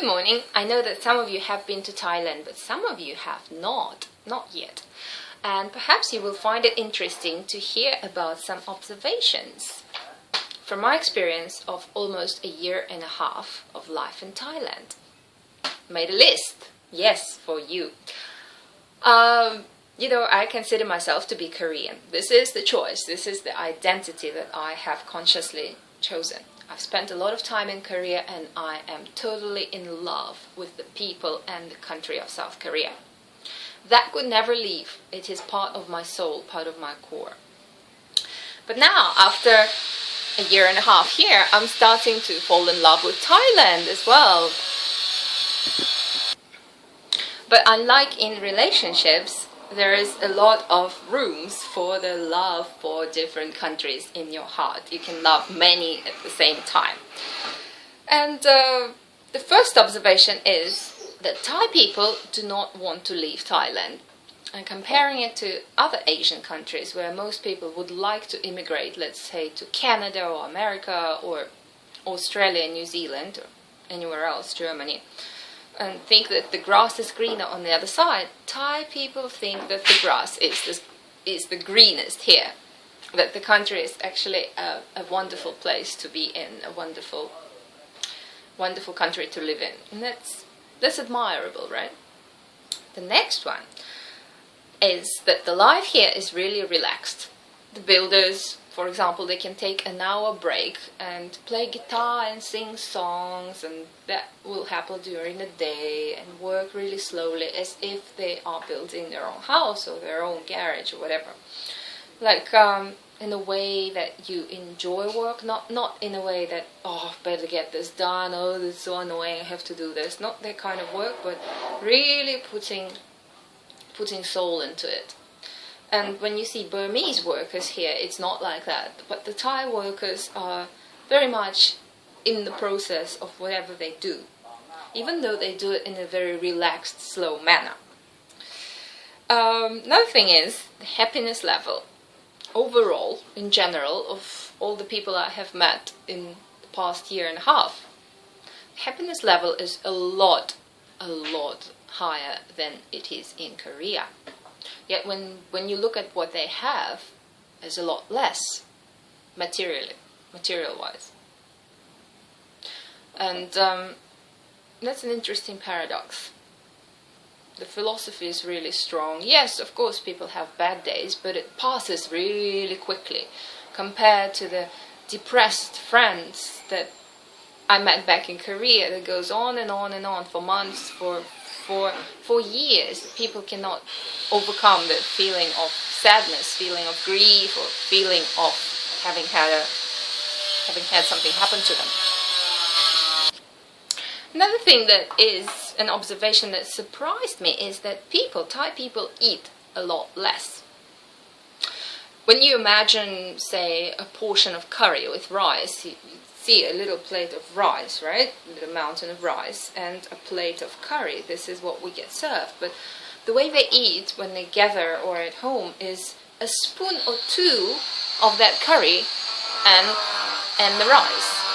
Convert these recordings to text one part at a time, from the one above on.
Good morning. I know that some of you have been to Thailand, but some of you have not yet. And perhaps you will find it interesting to hear about some observations from my experience of almost a year and a half of life in Thailand. Made a list, yes, for you. I consider myself to be Korean. This is the choice. This is the identity that I have consciously chosen. I've spent a lot of time in Korea and I am totally in love with the people and the country of South Korea. That could never leave. It is part of my soul, part of my core. But now, after a year and a half here, I'm starting to fall in love with Thailand as well. But unlike in relationships, there is a lot of rooms for the love for different countries in your heart. You can love many at the same time. And the first observation is that Thai people do not want to leave Thailand. And comparing it to other Asian countries where most people would like to immigrate, let's say to Canada or America or Australia, New Zealand, or anywhere else, Germany, and think that the grass is greener on the other side, Thai people think that the grass is the greenest here. That the country is actually a wonderful place to be in, a wonderful country to live in. And that's admirable, right? The next one is that the life here is really relaxed. The builders, for example, they can take an hour break and play guitar and sing songs, and that will happen during the day, and work really slowly as if they are building their own house or their own garage or whatever. Like in a way that you enjoy work, not in a way that, oh, better get this done, oh, this is so annoying, I have to do this. Not that kind of work, but really putting soul into it. And when you see Burmese workers here, it's not like that. But the Thai workers are very much in the process of whatever they do, even though they do it in a very relaxed, slow manner. Another thing is the happiness level. Overall, in general, of all the people I have met in the past year and a half, happiness level is a lot higher than it is in Korea. Yet when you look at what they have, there's a lot less material-wise. And that's an interesting paradox. The philosophy is really strong. Yes, of course, people have bad days, but it passes really quickly compared to the depressed friends that I met back in Korea that goes on and on and on for months, for years. People cannot overcome the feeling of sadness, feeling of grief, or feeling of having had something happen to them. Another thing that is an observation that surprised me is that Thai people eat a lot less. When you imagine, say, a portion of curry with rice, you see a little plate of rice, right? A little mountain of rice and a plate of curry. This is what we get served. But the way they eat when they gather or at home is a spoon or two of that curry and the rice.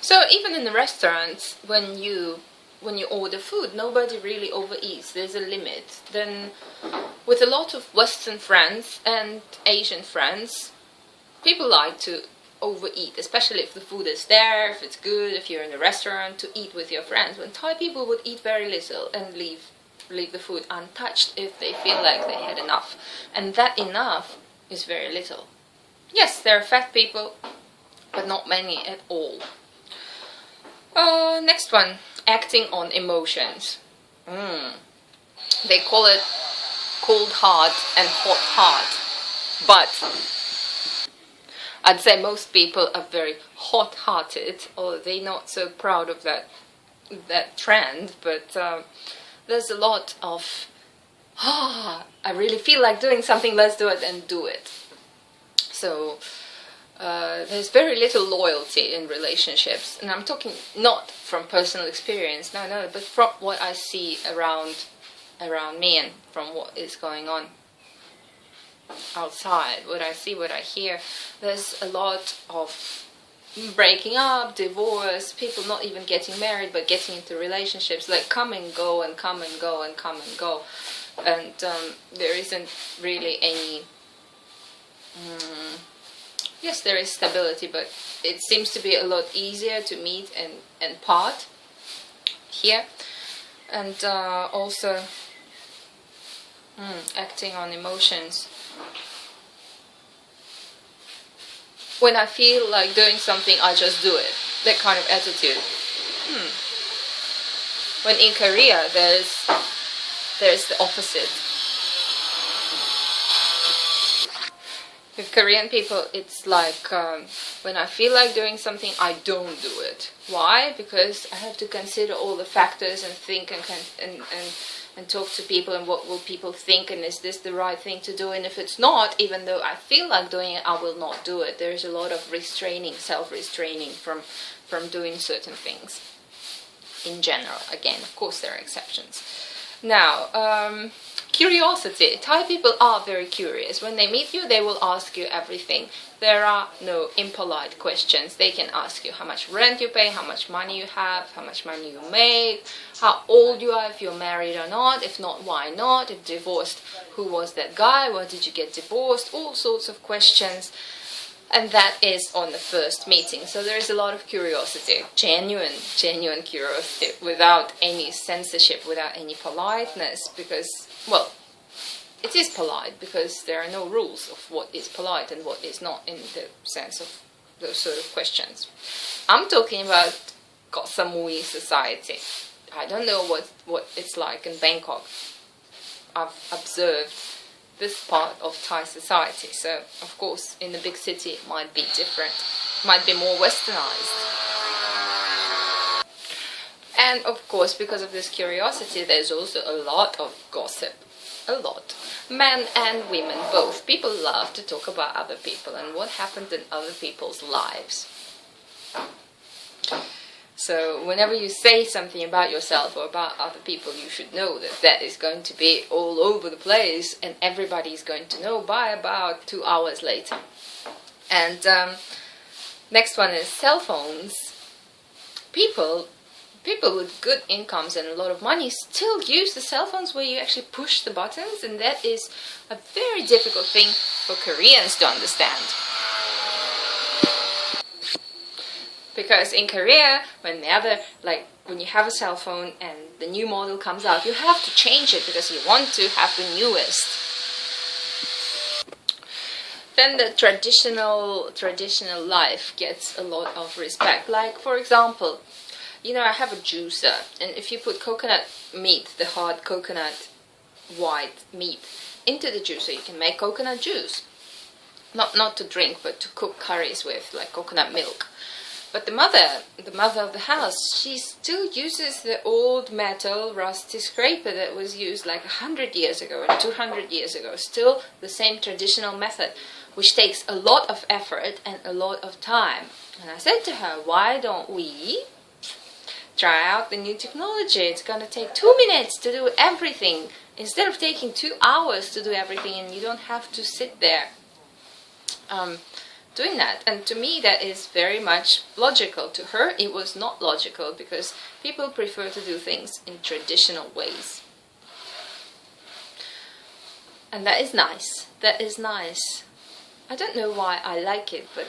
So even in the restaurants, when you order food, nobody really overeats. There's a limit. Then with a lot of Western friends and Asian friends, people like to overeat, especially if the food is there, if it's good, if you're in a restaurant, to eat with your friends. When Thai people would eat very little and leave the food untouched if they feel like they had enough. And that enough is very little. Yes, there are fat people, but not many at all. Next one, acting on emotions. They call it cold heart and hot heart, but I'd say most people are very hot-hearted, or they're not so proud of that trend, but there's a lot of, I really feel like doing something, let's do it, and do it. So there's very little loyalty in relationships, and I'm talking not from personal experience, no, but from what I see around me and from what is going on outside, what I see, what I hear. There's a lot of breaking up, divorce, people not even getting married but getting into relationships, like come and go and come and go and come and go. And there isn't really any... yes, there is stability, but it seems to be a lot easier to meet and part here. And also acting on emotions. When I feel like doing something, I just do it. That kind of attitude. When in Korea, there's the opposite. With Korean people, it's like when I feel like doing something, I don't do it. Why? Because I have to consider all the factors and think and talk to people, and what will people think, and is this the right thing to do? And if it's not, even though I feel like doing it, I will not do it. There's a lot of restraining, self-restraining from doing certain things in general. Again, of course, there are exceptions. Now, curiosity. Thai people are very curious. When they meet you, they will ask you everything. There are no impolite questions. They can ask you how much rent you pay, how much money you have, how much money you make, how old you are, if you're married or not, if not, why not, if divorced, who was that guy, why did you get divorced, all sorts of questions. And that is on the first meeting. So there is a lot of curiosity, genuine curiosity, without any censorship, without any politeness, because, well, it is polite because there are no rules of what is polite and what is not in the sense of those sort of questions. I'm talking about Koh Samui society. I don't know what it's like in Bangkok. I've observed this part of Thai society. So, of course, in the big city it might be different, might be more westernized. And, of course, because of this curiosity, there's also a lot of gossip. A lot. Men and women, both. People love to talk about other people and what happened in other people's lives. So whenever you say something about yourself or about other people, you should know that that is going to be all over the place and everybody is going to know by about 2 hours later. And next one is cell phones. People with good incomes and a lot of money still use the cell phones where you actually push the buttons, and that is a very difficult thing for Koreans to understand. Because in Korea, when you have a cell phone and the new model comes out, you have to change it because you want to have the newest. Then the traditional life gets a lot of respect. Like, for example, I have a juicer, and if you put coconut meat, the hard coconut white meat, into the juicer, you can make coconut juice. Not to drink, but to cook curries with, like coconut milk. But the mother of the house, she still uses the old metal rusty scraper that was used like 100 years ago and 200 years ago. Still the same traditional method, which takes a lot of effort and a lot of time. And I said to her, why don't we try out the new technology? It's going to take 2 minutes to do everything instead of taking 2 hours to do everything, and you don't have to sit there doing that. And to me that is very much logical. To her it was not logical, because people prefer to do things in traditional ways. And that is nice. That is nice. I don't know why I like it, but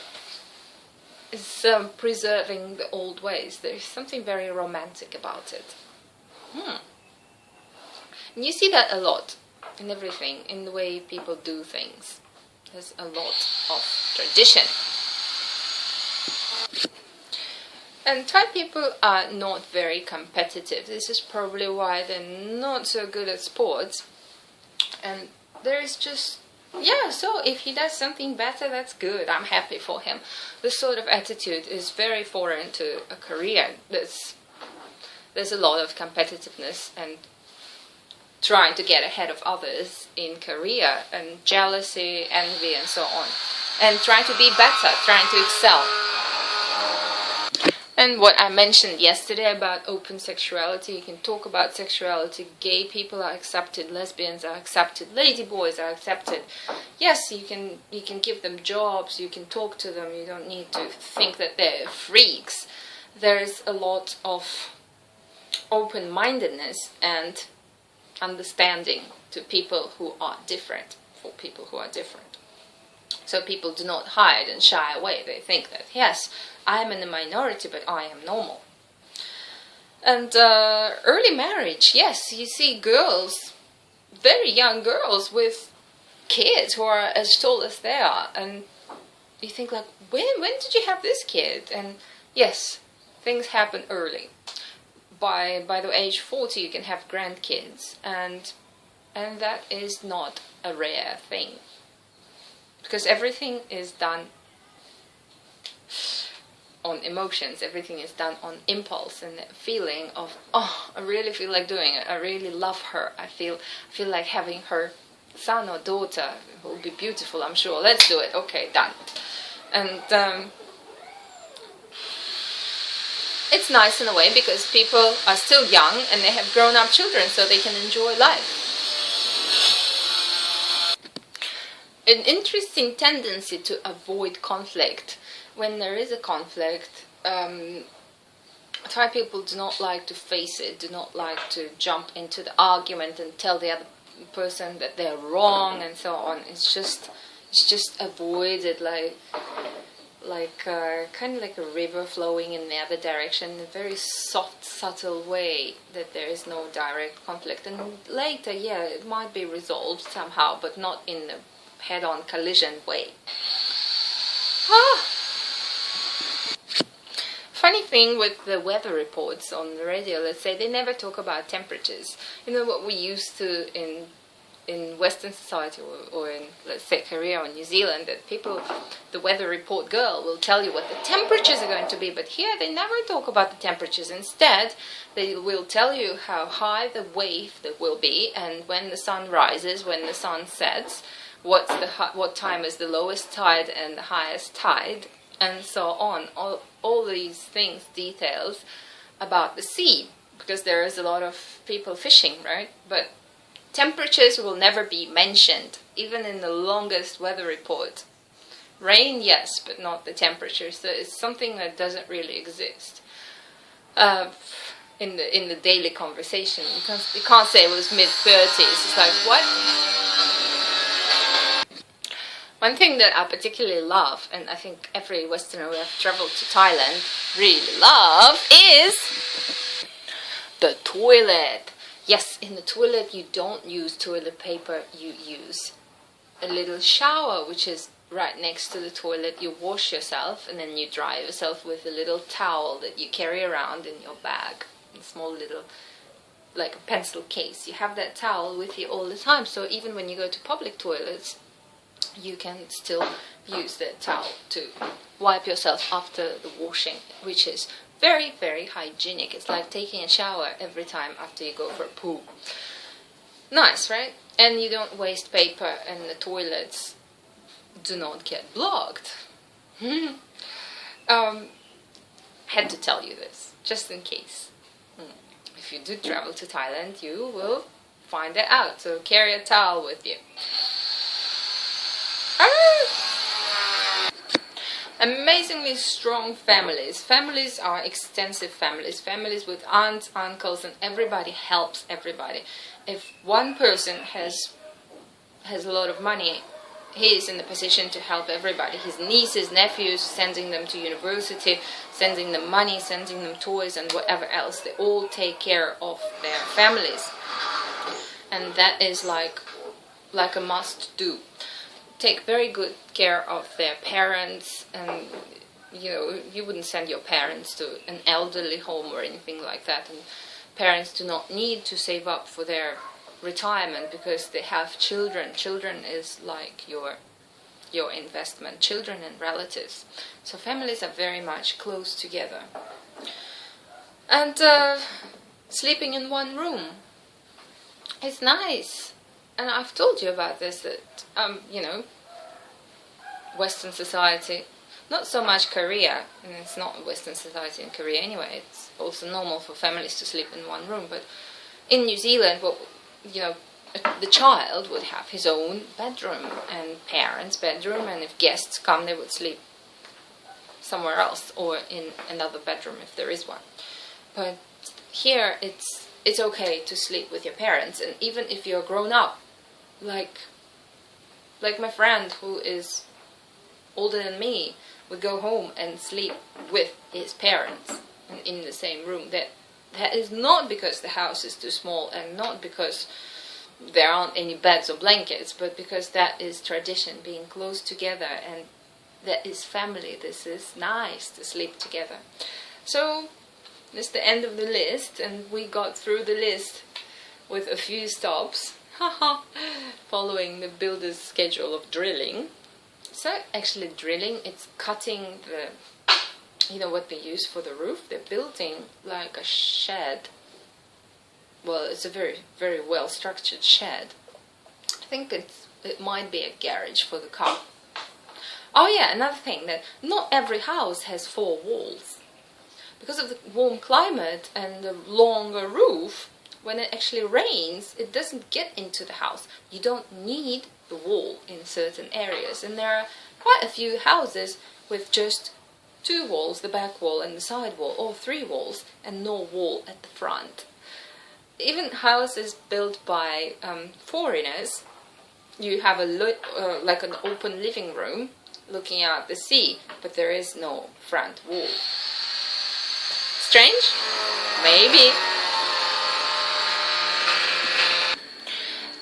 it's preserving the old ways. There's something very romantic about it. And you see that a lot in everything, in the way people do things. There's a lot of tradition. And Thai people are not very competitive. This is probably why they're not so good at sports. And there is just, so if he does something better, that's good. I'm happy for him. This sort of attitude is very foreign to a Korean. There's a lot of competitiveness and trying to get ahead of others in Korea, and jealousy, envy, and so on. And trying to be better, trying to excel. And what I mentioned yesterday about open sexuality, you can talk about sexuality, gay people are accepted, lesbians are accepted, ladyboys are accepted. Yes, you can give them jobs, you can talk to them, you don't need to think that they're freaks. There's a lot of open-mindedness and understanding to people who are different, for people who are different. So people do not hide and shy away. They think that, yes, I am in the minority, but I am normal. And early marriage, yes, you see girls, very young girls with kids who are as tall as they are. And you think like, when did you have this kid? And yes, things happen early. By the age 40, you can have grandkids. And that is not a rare thing. Because everything is done on emotions, everything is done on impulse and the feeling of, oh, I really feel like doing it, I really love her, I feel like having her son or daughter, who will be beautiful, I'm sure, let's do it, okay, done. And it's nice in a way because people are still young and they have grown up children, so they can enjoy life. An interesting tendency to avoid conflict. When there is a conflict, Thai people do not like to face it, do not like to jump into the argument and tell the other person that they're wrong and so on. It's just avoided, kind of like a river flowing in the other direction, in a very soft, subtle way, that there is no direct conflict. And later, yeah, it might be resolved somehow, but not in a head-on collision way. Funny thing with the weather reports on the radio, let's say, they never talk about temperatures. You know what we used to in Western society or in, let's say, Korea or New Zealand, that people, the weather report girl will tell you what the temperatures are going to be, but here they never talk about the temperatures. Instead, they will tell you how high the wave that will be, and when the sun rises, when the sun sets, what time is the lowest tide and the highest tide, and so on. All these things, details about the sea, because there is a lot of people fishing, right? But temperatures will never be mentioned, even in the longest weather report. Rain, yes, but not the temperature. So it's something that doesn't really exist in the daily conversation. You can't say it was mid-30s. It's like, what? One thing that I particularly love, and I think every Westerner who have traveled to Thailand really love, is the toilet. Yes, in the toilet you don't use toilet paper, you use a little shower, which is right next to the toilet. You wash yourself and then you dry yourself with a little towel that you carry around in your bag. A small little, like a pencil case. You have that towel with you all the time, so even when you go to public toilets, you can still use that towel to wipe yourself after the washing, which is very, very hygienic. It's like taking a shower every time after you go for a poo. Nice, right? And you don't waste paper, and the toilets do not get blocked. Had to tell you this, just in case. If you do travel to Thailand, you will find it out, so carry a towel with you. Amazingly strong families. Families are extensive families. Families with aunts, uncles, and everybody helps everybody. If one person has a lot of money, he is in the position to help everybody. His nieces, nephews, sending them to university, sending them money, sending them toys, and whatever else. They all take care of their families. And that is like a must-do. Take very good care of their parents, and you wouldn't send your parents to an elderly home or anything like that. And parents do not need to save up for their retirement because they have children. Children is like your investment, children and relatives. So families are very much close together. And sleeping in one room is nice. And I've told you about this, that, Western society, Not so much Korea, and it's not a Western society in Korea anyway. It's also normal for families to sleep in one room. But in New Zealand, well, the child would have his own bedroom and parents' bedroom, and if guests come, they would sleep somewhere else or in another bedroom if there is one. But here, it's okay to sleep with your parents, and even if you're grown up, like my friend who is older than me would go home and sleep with his parents in the same room. That is not because the house is too small, and not because there aren't any beds or blankets, but because that is tradition, being close together, and that is family. This is nice to sleep together. So this is the end of the list, and we got through the list with a few stops, following the builder's schedule of drilling. So actually drilling, it's cutting what they use for the roof. They're building like a shed. Well, it's a very, very well structured shed. I think it might be a garage for the car. Oh yeah, another thing, that not every house has 4 walls. Because of the warm climate and the longer roof, when it actually rains, it doesn't get into the house. You don't need the wall in certain areas. And there are quite a few houses with just 2 walls, the back wall and the side wall, or 3 walls, and no wall at the front. Even houses built by foreigners, you have like an open living room looking out the sea, but there is no front wall. Strange? Maybe.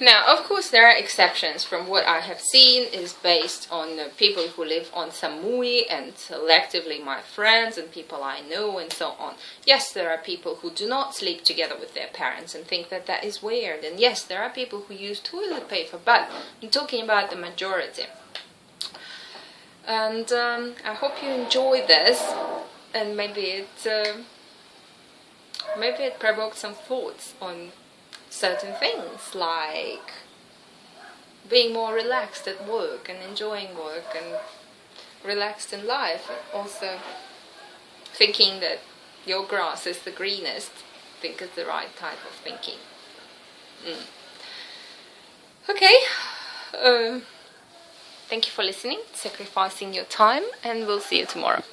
Now, of course, there are exceptions. From what I have seen is based on the people who live on Samui, and selectively my friends and people I know and so on. Yes, there are people who do not sleep together with their parents and think that that is weird. And yes, there are people who use toilet paper, but I'm talking about the majority. And I hope you enjoyed this, and maybe it provoked some thoughts on certain things, like being more relaxed at work and enjoying work and relaxed in life, and also thinking that your grass is the greenest. I think it's the right type of thinking. Okay, thank you for listening, sacrificing your time, and we'll see you tomorrow.